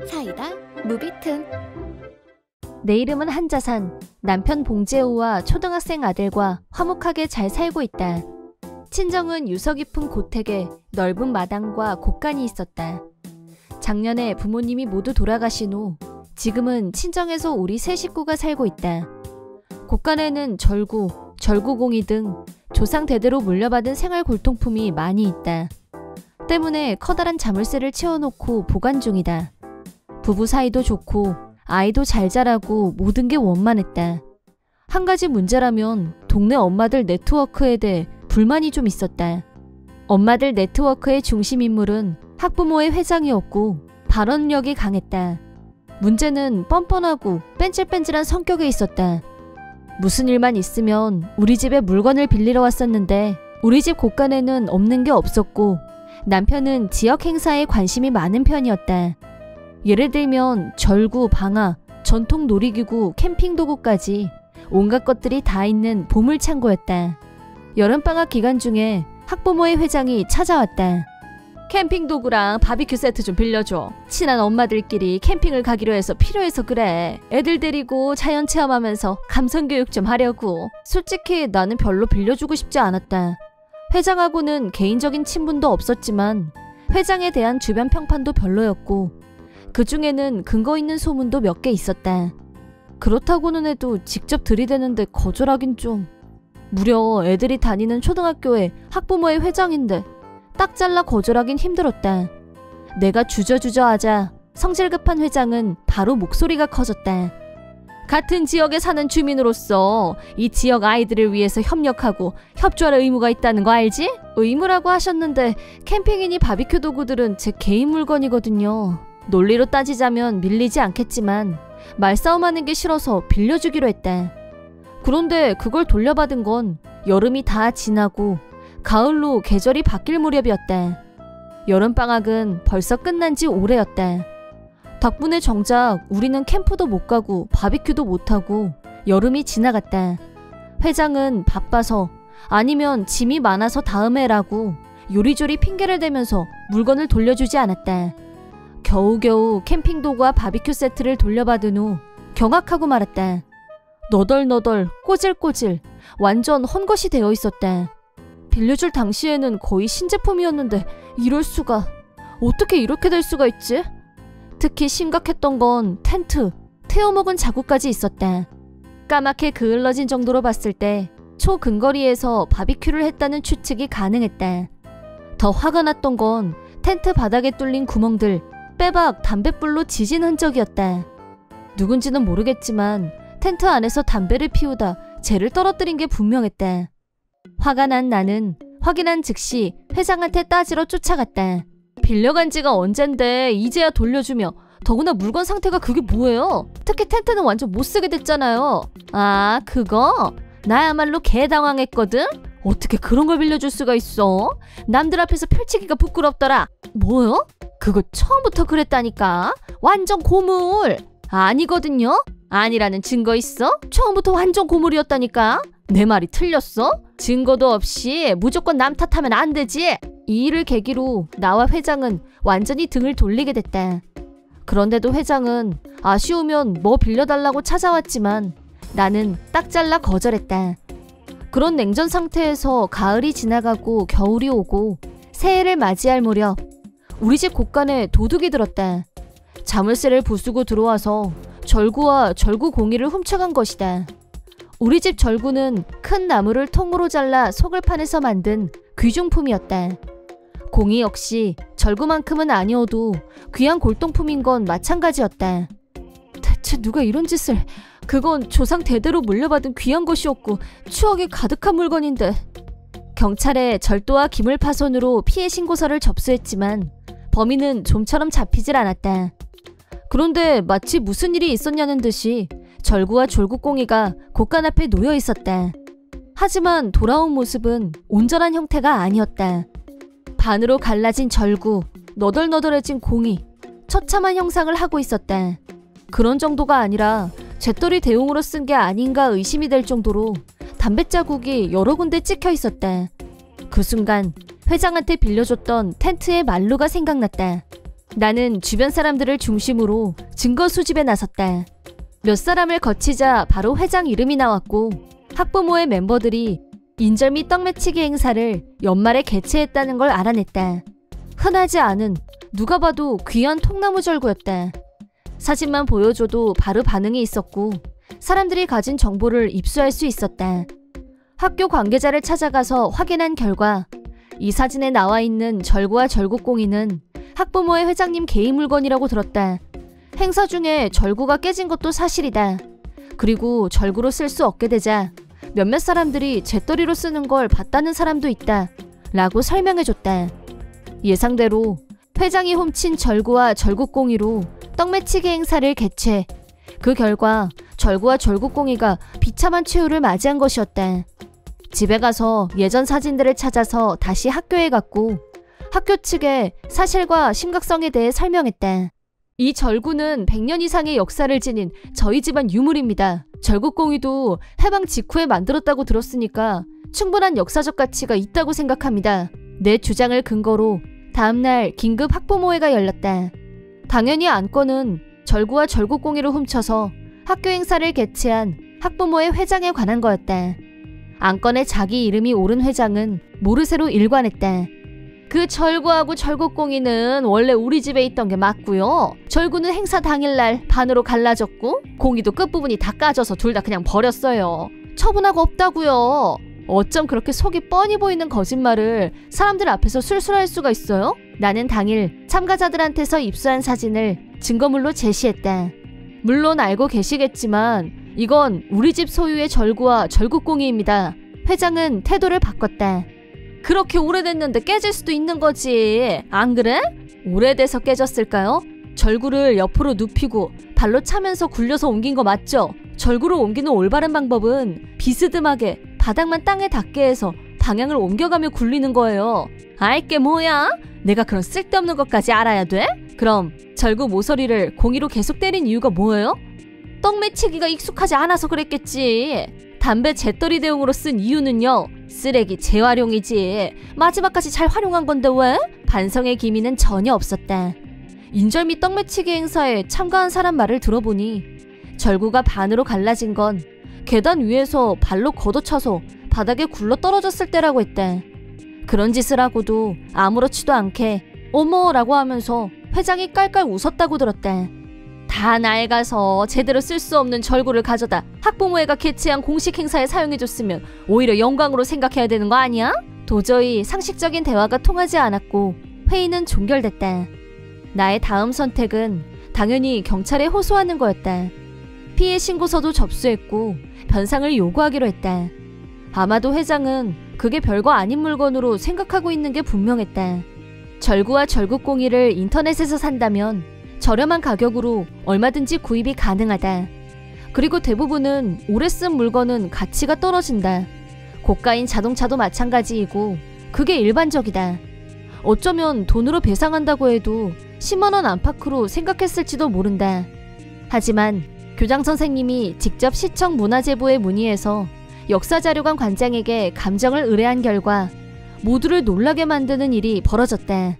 사이다 무비튼. 내 이름은 한자산. 남편 봉재우와 초등학생 아들과 화목하게 잘 살고 있다. 친정은 유서 깊은 고택에 넓은 마당과 곳간이 있었다. 작년에 부모님이 모두 돌아가신 후 지금은 친정에서 우리 세 식구가 살고 있다. 곳간에는 절구, 절구공이 등 조상 대대로 물려받은 생활 골동품이 많이 있다. 때문에 커다란 자물쇠를 채워놓고 보관 중이다. 부부 사이도 좋고 아이도 잘 자라고 모든 게 원만했다. 한 가지 문제라면 동네 엄마들 네트워크에 대해 불만이 좀 있었다. 엄마들 네트워크의 중심 인물은 학부모의 회장이었고 발언력이 강했다. 문제는 뻔뻔하고 뺀질뺀질한 성격에 있었다. 무슨 일만 있으면 우리 집에 물건을 빌리러 왔었는데 우리 집 곳간에는 없는 게 없었고 남편은 지역 행사에 관심이 많은 편이었다. 예를 들면 절구, 방아, 전통 놀이기구, 캠핑 도구까지 온갖 것들이 다 있는 보물창고였다. 여름방학 기간 중에 학부모의 회장이 찾아왔다. 캠핑 도구랑 바비큐 세트 좀 빌려줘. 친한 엄마들끼리 캠핑을 가기로 해서 필요해서 그래. 애들 데리고 자연 체험하면서 감성교육 좀 하려고. 솔직히 나는 별로 빌려주고 싶지 않았다. 회장하고는 개인적인 친분도 없었지만 회장에 대한 주변 평판도 별로였고 그 중에는 근거 있는 소문도 몇 개 있었다. 그렇다고는 해도 직접 들이대는데 거절하긴 좀. 무려 애들이 다니는 초등학교에 학부모의 회장인데 딱 잘라 거절하긴 힘들었다. 내가 주저주저 하자 성질 급한 회장은 바로 목소리가 커졌다. 같은 지역에 사는 주민으로서 이 지역 아이들을 위해서 협력하고 협조할 의무가 있다는 거 알지? 의무라고 하셨는데 캠핑이니 바비큐 도구들은 제 개인 물건이거든요. 논리로 따지자면 밀리지 않겠지만 말싸움하는 게 싫어서 빌려주기로 했다. 그런데 그걸 돌려받은 건 여름이 다 지나고 가을로 계절이 바뀔 무렵이었다. 여름방학은 벌써 끝난 지 오래였다. 덕분에 정작 우리는 캠프도 못 가고 바비큐도 못 하고 여름이 지나갔다. 회장은 바빠서 아니면 짐이 많아서 다음에 라고 요리조리 핑계를 대면서 물건을 돌려주지 않았다. 겨우겨우 캠핑 도구와 바비큐 세트를 돌려받은 후 경악하고 말았다. 너덜너덜 꼬질꼬질 완전 헛것이 되어 있었다. 빌려줄 당시에는 거의 신제품이었는데 이럴 수가. 어떻게 이렇게 될 수가 있지? 특히 심각했던 건 텐트, 태워먹은 자국까지 있었다. 까맣게 그을러진 정도로 봤을 때 초근거리에서 바비큐를 했다는 추측이 가능했다. 더 화가 났던 건 텐트 바닥에 뚫린 구멍들, 빼박 담뱃불로 지진 흔적이었다. 누군지는 모르겠지만 텐트 안에서 담배를 피우다 재를 떨어뜨린 게 분명했다. 화가 난 나는 확인한 즉시 회장한테 따지러 쫓아갔다. 빌려간 지가 언젠데 이제야 돌려주며 더구나 물건 상태가 그게 뭐예요? 특히 텐트는 완전 못쓰게 됐잖아요. 아 그거? 나야말로 개당황했거든? 어떻게 그런 걸 빌려줄 수가 있어? 남들 앞에서 펼치기가 부끄럽더라. 뭐요? 그거 처음부터 그랬다니까. 완전 고물. 아니거든요? 아니라는 증거 있어? 처음부터 완전 고물이었다니까. 내 말이 틀렸어? 증거도 없이 무조건 남 탓하면 안 되지. 이 일을 계기로 나와 회장은 완전히 등을 돌리게 됐다. 그런데도 회장은 아쉬우면 뭐 빌려달라고 찾아왔지만 나는 딱 잘라 거절했다. 그런 냉전 상태에서 가을이 지나가고 겨울이 오고 새해를 맞이할 무렵 우리 집 곳간에 도둑이 들었다. 자물쇠를 부수고 들어와서 절구와 절구공이를 훔쳐간 것이다. 우리 집 절구는 큰 나무를 통으로 잘라 속을 파내서 만든 귀중품이었다. 공이 역시 절구만큼은 아니어도 귀한 골동품인 건 마찬가지였다. 대체 누가 이런 짓을... 그건 조상 대대로 물려받은 귀한 것이었고 추억이 가득한 물건인데. 경찰에 절도와 기물파손으로 피해 신고서를 접수했지만 범인은 좀처럼 잡히질 않았다. 그런데 마치 무슨 일이 있었냐는 듯이 절구와 졸구공이가 곳간 앞에 놓여 있었다. 하지만 돌아온 모습은 온전한 형태가 아니었다. 반으로 갈라진 절구, 너덜너덜해진 공이 처참한 형상을 하고 있었다. 그런 정도가 아니라 잿더리 대용으로 쓴 게 아닌가 의심이 될 정도로 담뱃자국이 여러 군데 찍혀 있었다. 그 순간 회장한테 빌려줬던 텐트의 만루가 생각났다. 나는 주변 사람들을 중심으로 증거 수집에 나섰다. 몇 사람을 거치자 바로 회장 이름이 나왔고 학부모의 멤버들이 인절미 떡매치기 행사를 연말에 개최했다는 걸 알아냈다. 흔하지 않은 누가 봐도 귀한 통나무 절구였다. 사진만 보여줘도 바로 반응이 있었고 사람들이 가진 정보를 입수할 수 있었다. 학교 관계자를 찾아가서 확인한 결과 이 사진에 나와 있는 절구와 절구꽁이는 학부모의 회장님 개인 물건이라고 들었다. 행사 중에 절구가 깨진 것도 사실이다. 그리고 절구로 쓸 수 없게 되자 몇몇 사람들이 재떨이로 쓰는 걸 봤다는 사람도 있다. 라고 설명해줬다. 예상대로 회장이 훔친 절구와 절구꽁이로 떡매치기 행사를 개최. 그 결과 절구와 절구꽁이가 비참한 최후를 맞이한 것이었다. 집에 가서 예전 사진들을 찾아서 다시 학교에 갔고 학교 측에 사실과 심각성에 대해 설명했다. 이 절구는 100년 이상의 역사를 지닌 저희 집안 유물입니다. 절구꽁이도 해방 직후에 만들었다고 들었으니까 충분한 역사적 가치가 있다고 생각합니다. 내 주장을 근거로 다음날 긴급 학부모회가 열렸다. 당연히 안건은 절구와 절구꽁이를 훔쳐서 학교 행사를 개최한 학부모의 회장에 관한 거였다. 안건에 자기 이름이 오른 회장은 모르쇠로 일관했다. 그 절구하고 절구꽁이는 원래 우리 집에 있던 게 맞고요. 절구는 행사 당일날 반으로 갈라졌고 공이도 끝부분이 다 까져서 둘 다 그냥 버렸어요. 처분하고 없다고요. 어쩜 그렇게 속이 뻔히 보이는 거짓말을 사람들 앞에서 술술할 수가 있어요? 나는 당일 참가자들한테서 입수한 사진을 증거물로 제시했다. 물론 알고 계시겠지만 이건 우리 집 소유의 절구와 절구꽁이입니다. 회장은 태도를 바꿨다. 그렇게 오래됐는데 깨질 수도 있는 거지. 안 그래? 오래돼서 깨졌을까요? 절구를 옆으로 눕히고 발로 차면서 굴려서 옮긴 거 맞죠? 절구를 옮기는 올바른 방법은 비스듬하게 바닥만 땅에 닿게 해서 방향을 옮겨가며 굴리는 거예요. 알게 뭐야? 내가 그런 쓸데없는 것까지 알아야 돼? 그럼 절구 모서리를 공이로 계속 때린 이유가 뭐예요? 떡매치기가 익숙하지 않아서 그랬겠지. 담배 재떨이 대용으로 쓴 이유는요. 쓰레기 재활용이지. 마지막까지 잘 활용한 건데 왜? 반성의 기미는 전혀 없었다. 인절미 떡매치기 행사에 참가한 사람 말을 들어보니 절구가 반으로 갈라진 건 계단 위에서 발로 걷어차서 바닥에 굴러 떨어졌을 때라고 했다. 그런 짓을 하고도 아무렇지도 않게 어머라고 하면서 회장이 깔깔 웃었다고 들었다. 다 낡아서 제대로 쓸 수 없는 절구를 가져다 학부모회가 개최한 공식 행사에 사용해줬으면 오히려 영광으로 생각해야 되는 거 아니야? 도저히 상식적인 대화가 통하지 않았고 회의는 종결됐다. 나의 다음 선택은 당연히 경찰에 호소하는 거였다. 피해 신고서도 접수했고 변상을 요구하기로 했다. 아마도 회장은 그게 별거 아닌 물건으로 생각하고 있는 게 분명했다. 절구와 절구꽁이를 인터넷에서 산다면 저렴한 가격으로 얼마든지 구입이 가능하다. 그리고 대부분은 오래 쓴 물건은 가치가 떨어진다. 고가인 자동차도 마찬가지이고 그게 일반적이다. 어쩌면 돈으로 배상한다고 해도 10만 원 안팎으로 생각했을지도 모른다. 하지만 교장 선생님이 직접 시청 문화재부에 문의해서 역사자료관 관장에게 감정을 의뢰한 결과 모두를 놀라게 만드는 일이 벌어졌다.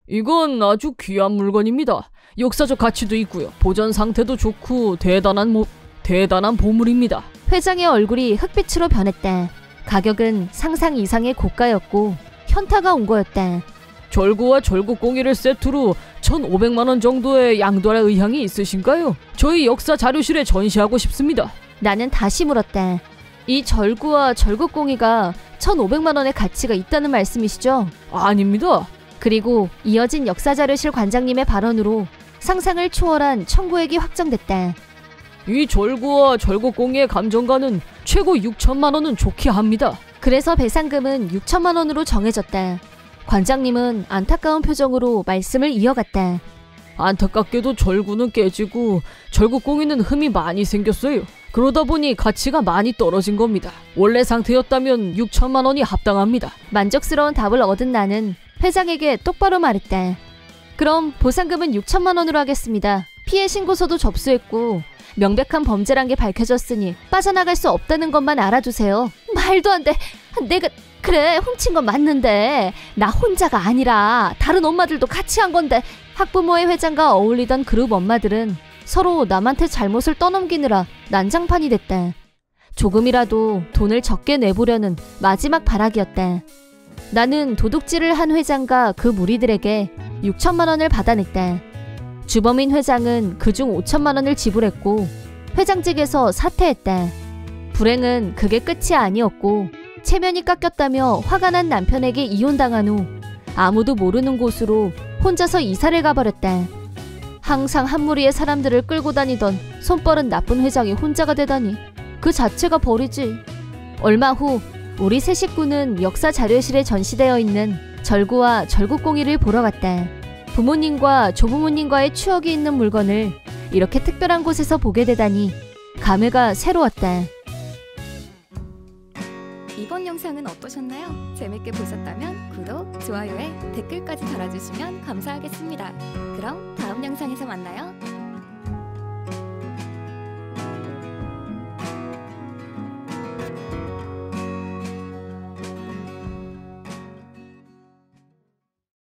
이건 아주 귀한 물건입니다. 역사적 가치도 있고요. 보존 상태도 좋고 대단한 보물입니다. 회장의 얼굴이 흑빛으로 변했다. 가격은 상상 이상의 고가였고 현타가 온 거였다. 절구와 절구꽁이를 세트로 1,500만 원 정도의 양도할 의향이 있으신가요? 저희 역사 자료실에 전시하고 싶습니다. 나는 다시 물었다. 이 절구와 절구꽁이가 1,500만 원의 가치가 있다는 말씀이시죠? 아닙니다. 그리고 이어진 역사자료실 관장님의 발언으로 상상을 초월한 청구액이 확정됐다. 이 절구와 절구꽁이의 감정가는 최고 6천만 원은 좋게 합니다. 그래서 배상금은 6천만 원으로 정해졌다. 관장님은 안타까운 표정으로 말씀을 이어갔다. 안타깝게도 절구는 깨지고 절구꽁이는 흠이 많이 생겼어요. 그러다 보니 가치가 많이 떨어진 겁니다. 원래 상태였다면 6천만 원이 합당합니다. 만족스러운 답을 얻은 나는 회장에게 똑바로 말했다. 그럼 보상금은 6천만 원으로 하겠습니다. 피해 신고서도 접수했고 명백한 범죄란 게 밝혀졌으니 빠져나갈 수 없다는 것만 알아두세요. 말도 안 돼. 그래, 훔친 건 맞는데 나 혼자가 아니라 다른 엄마들도 같이 한 건데. 학부모회 회장과 어울리던 그룹 엄마들은 서로 남한테 잘못을 떠넘기느라 난장판이 됐다. 조금이라도 돈을 적게 내보려는 마지막 발악이었다. 나는 도둑질을 한 회장과 그 무리들에게 6천만 원을 받아냈다. 주범인 회장은 그중 5천만 원을 지불했고 회장직에서 사퇴했다. 불행은 그게 끝이 아니었고 체면이 깎였다며 화가 난 남편에게 이혼당한 후 아무도 모르는 곳으로 혼자서 이사를 가버렸다. 항상 한 무리의 사람들을 끌고 다니던 손버릇 나쁜 회장이 혼자가 되다니 그 자체가 벌이지. 얼마 후 우리 세 식구는 역사 자료실에 전시되어 있는 절구와 절구꽁이를 보러 갔다. 부모님과 조부모님과의 추억이 있는 물건을 이렇게 특별한 곳에서 보게 되다니 감회가 새로웠다. 이번 영상은 어떠셨나요? 재밌게 보셨다면 구독, 좋아요에 댓글까지 달아주시면 감사하겠습니다. 그럼 다음 영상에서 만나요.